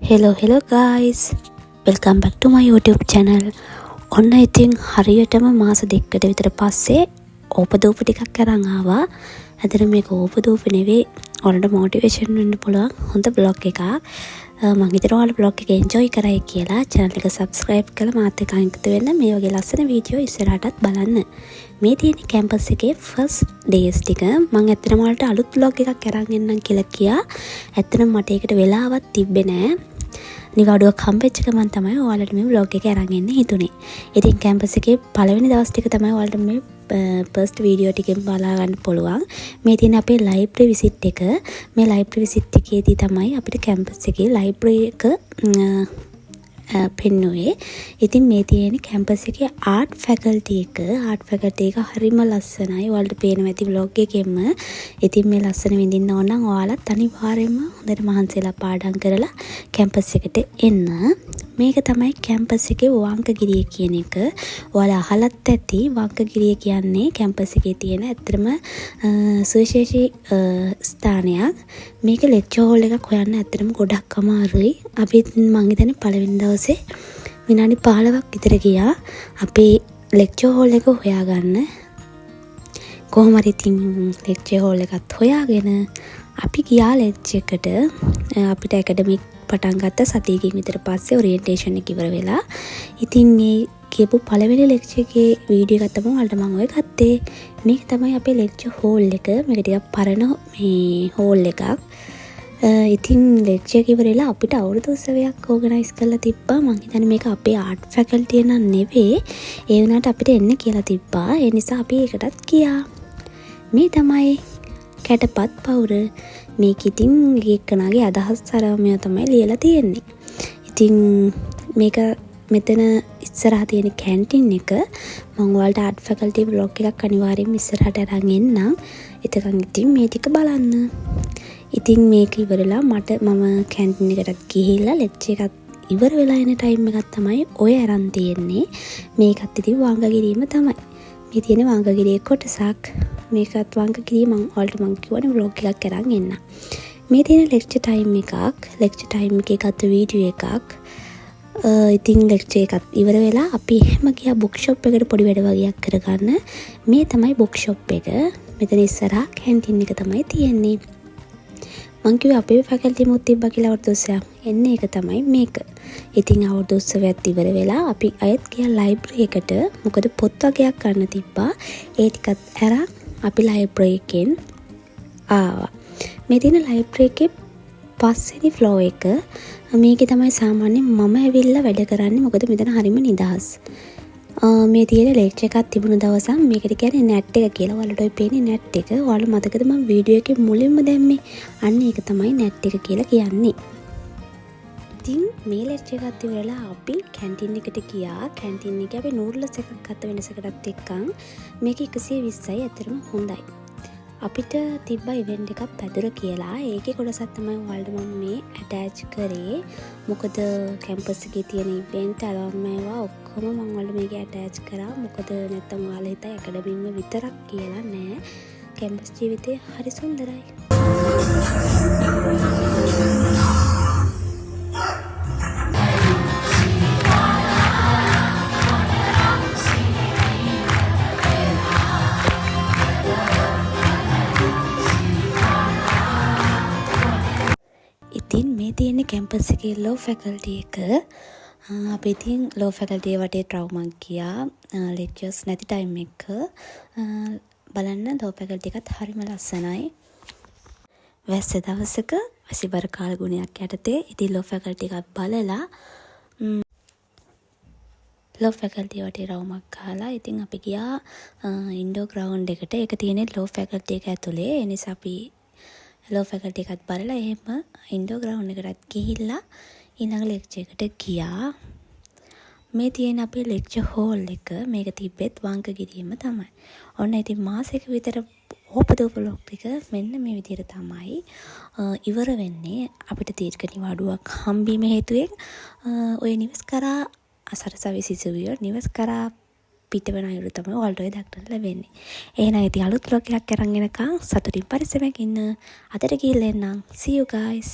hello guys, welcome back to my YouTube channel. ඔන්න ඉතින් හරියටම මාස දෙකකට විතර පස්සේ ඕපදූප ටිකක් අරන් ආවා. ඇත්තට මේක ඕපදූප නෙවෙයි, ඔයාලට මොටිවේෂන් වෙන්න පුළුවන් හොඳ vlog එකක්. මම හිතනවා ඔයාලා vlog එක enjoy කරයි කියලා. channel එක subscribe කරලා මාත් එක්ක එකතු වෙන්න. මේ වගේ ලස්සන වීඩියෝ ඉස්සරහටත් බලන්න. මේ තියෙන කැම්පස් එකේ first days ටික මම ඇත්තටම ඔයාලට අලුත් vlog එකක් අරන් එන්නම් කියලා කියා. ඇත්තටම මට ඒකට වෙලාවක් තිබ්බේ නෑ. නිවාඩුවක් හම්බෙච්ච ගමන් තමයි ඔයාලට මේ vlog එක අරන් එන්න හිතුනේ. ඉතින් කැම්පස් එකේ පළවෙනි දවස් ටික තමයි ඔයාලට මේ first වීඩියෝ ටිකෙන් බලා ගන්න පුළුවන්. මේ තියෙන අපේ library visit එක. මේ library visit එකේදී තමයි අපිට කැම්පස් එකේ library එක පෙන්නුවේ. ඉතින් මේ තියෙන කැම්පස් එකේ ආර්ට් ෆැකල්ටි එක. ආර්ට් ෆැකල්ටි එක හරිම ලස්සනයි. ඔයාලට පේනවා ඇති vlog එකෙන්ම. ඉතින් මේ ලස්සන විඳින්න ඕන නම් ඔයාලත් අනිවාර්යයෙන්ම හොඳට මහන්සිලා පාඩම් කරලා කැම්පස් එකට එන්න. මේක තමයි කැම්පස් එකේ වංකගිරිය කියන එක. ඔයාලා අහලත් ඇති වංකගිරිය කියන්නේ කැම්පස් එකේ තියෙන ඇත්තම සුවිශේෂී ස්ථානයක්. මේක ලෙක්චර් හෝල් එකක් හොයන්න ඇත්තටම ගොඩක් අමාරුයි. අපි මං හිතන්නේ පළවෙනි දවසේ විනාඩි 15ක් විතර ගියා අපේ ලෙක්චර් හෝල් එක හොයාගන්න. කොහොම හරි ඉතින් ලෙක්චර් හෝල් එකත් හොයාගෙන අපි ගියා ලෙක්චර් එකට. අපිට ඇකඩමික් පටන් ගත්ත සතියකින් විතර පස්සේ ඔරියන්ටේෂන් එක ඉවර වෙලා. ඉතින් මේ කියපු පළවෙනි ලෙක්චර් එකේ වීඩියෝ එක තමයි ඔයාලට මම ඔය ගත්තේ. මේක තමයි අපේ ලෙක්චර් හෝල් එක. මේක ටිකක් පරණ මේ හෝල් එකක්. ඉතින් ලෙක්චර් එක ඉවර වෙලා අපිට අවුරුදු උත්සවයක් ඕගනයිස් කරලා තිබ්බා. මං හිතන්නේ මේක අපේ ආර්ට් ෆැකල්ටි එක නන් නෙවෙයි. ඒ වුණාට අපිට එන්න කියලා තිබ්බා. ඒ නිසා අපි ඒකටත් ගියා. මේ තමයි කැටපත් පවුර. මේක ඉතින් එක්කනාගේ අදහස් තරමය තමයි ලියලා තියෙන්නේ. ඉතින් මේක මෙතන ඉස්සරහා තියෙන කැන්ටින් එක. මම ඔයාලට ආර්ට් ෆැකල්ටි vlog එකක් අනිවාර්යයෙන්ම ඉස්සරහට අරන් එන්නම්. එතකන් ඉතින් මේ ටික බලන්න. ඉතින් මේක ඉවරලා මම කැන්ටින් එකටත් ගිහිල්ලා ලෙක්චර් එකත් ඉවර වෙලා එන ටයිම් එකක් තමයි ඔය අරන් තියෙන්නේ. මේකත් ඉතින් වංගගිරීම තමයි. මේ තියෙන වංගගිරියේ කොටසක්. මේකත් වංගගිරිය මම ඔයාලට කිව්වනේ vlog එකක් අරන් එන්න. මේ තියෙන ලෙක්චර් ටයිම් එකක්. ලෙක්චර් ටයිම් එකේ ගත්ත වීඩියෝ එකක්. ඉතින් ලෙක්චර් එකත් ඉවර වෙලා අපි එහෙම ගියා බුක් ෂොප් එකට පොඩි වැඩ වගේක් කරගන්න. මේ තමයි බුක් ෂොප් එක. මෙතන ඉස්සරහා කැන්ටින් එක තමයි තියෙන්නේ. මං කිව්වේ අපේ ෆැකල්ටි මුත් තිබ්බා කියලා අවුරුදු උත්සවයක්. එන්නේ ඒක තමයි මේක. ඉතින් අවුරුදු උත්සවයත් ඉවර වෙලා අපි අයත් ගියා ලයිබ්‍රරි එකට. මොකද පොත් වගේක් ගන්න තිබ්බා. ඒ ටිකත් අරන් අපි ලයිබ්‍රරි එකෙන් ආවා. මේ තියෙන ලයිබ්‍රරි එකේ පස්වෙනි ෆ්ලෝ එක. මේකේ තමයි සාමාන්‍යයෙන් මම ඇවිල්ලා වැඩ කරන්නේ. මොකද මෙතන හරිම නිදහස්. මේ තියෙන ලෙක්චර් එකක් තිබුණ දවසක් මේකට කියන්නේ නැට් එක කියලා. ඔයාලට ඔය පේන්නේ නැට් එක. ඔයාලා මතකද මම වීඩියෝ එකේ මුලින්ම දැම්මේ? අන්න ඒක තමයි නැට් එක කියලා කියන්නේ. ඉතින් මේ ලෙක්චර් එකත් ඉවරලා අපි කැන්ටින් එකට ගියා. කැන්ටින් එකේ අපි නූඩ්ල්ස් එකක් ගත්ත වෙනසකටත් එක්කන් මේක 120යි. ඇත්තටම හොඳයි. අපිට තිබ්බ ඉවෙන්ට් එකක් පැදුර කියලා. ඒකේ කොටසක් තමයි ඔයාලට මම මේ ඇටච් කරේ. මොකද කැම්පස් එකේ තියෙන ඉවෙන්ට් අලවම් ඒවා ඔක්කොම මම ඔයාලට මේක ඇටච් කරා. මොකද නැත්තම් ඔයාලා හිතා ඇකඩමික්ම විතරක් කියලා නෑ. කැම්පස් ජීවිතේ හරි සුන්දරයි. ඉතින් මේ තියෙන කැම්පස් එකේ ලෝ ෆැකල්ටි එක. අපි ඉතින් ලෝ ෆැකල්ටි වටේ ට්‍රවුමක් ගියා. ලෙක්චර්ස් නැති ටයිම් එක. බලන්න ලෝ ෆැකල්ටි එකත් හරිම ලස්සනයි. වැස්ස දවසක වැසිබර කාලගුණයක් යටතේ ඉතින් ලෝ ෆැකල්ටි එකත් බලලා ලෝ ෆැකල්ටි වටේ රවුමක් ගහලා ඉතින් අපි ගියා ඉන්ඩෝර් ග්‍රවුන්ඩ් එකට. ඒක තියෙන්නේ ලෝ ෆැකල්ටි එක ඇතුලේ. ඒ නිසා අපි ලෝ ෆැකල්ටි එකත් බලලා එහෙම ඉන්ඩෝර් ග්‍රවුන්ඩ් එකටත් ගිහිල්ලා ඊළඟ ලෙක්චර් එකට ගියා. මේ තියෙන අපේ ලෙක්චර් හෝල් එක. මේක තිබ්බෙත් වංකගිරියම තමයි. ඔන්න ඉතින් මාසෙක විතර ඕපදූප vlog එක මෙන්න මේ විදිහට තමයි ඉවර වෙන්නේ. අපිට දීර්ඝ නිවාඩුවක් හම්බීම හේතුවෙන් ඔය නිවස් කරා අසරසවි සිසුවිය නිවස් කරා පිට වෙන අයුරු තමයි ඔයාලට ඔය දක්වන්න ලැබෙන්නේ. එහෙනම් ඉතින් අලුත් vlog එකක් අරන් එනකන් සතුටින් පරිස්සමෙන් ඉන්න. අදට ගිහින් එන්නම්. See you guys.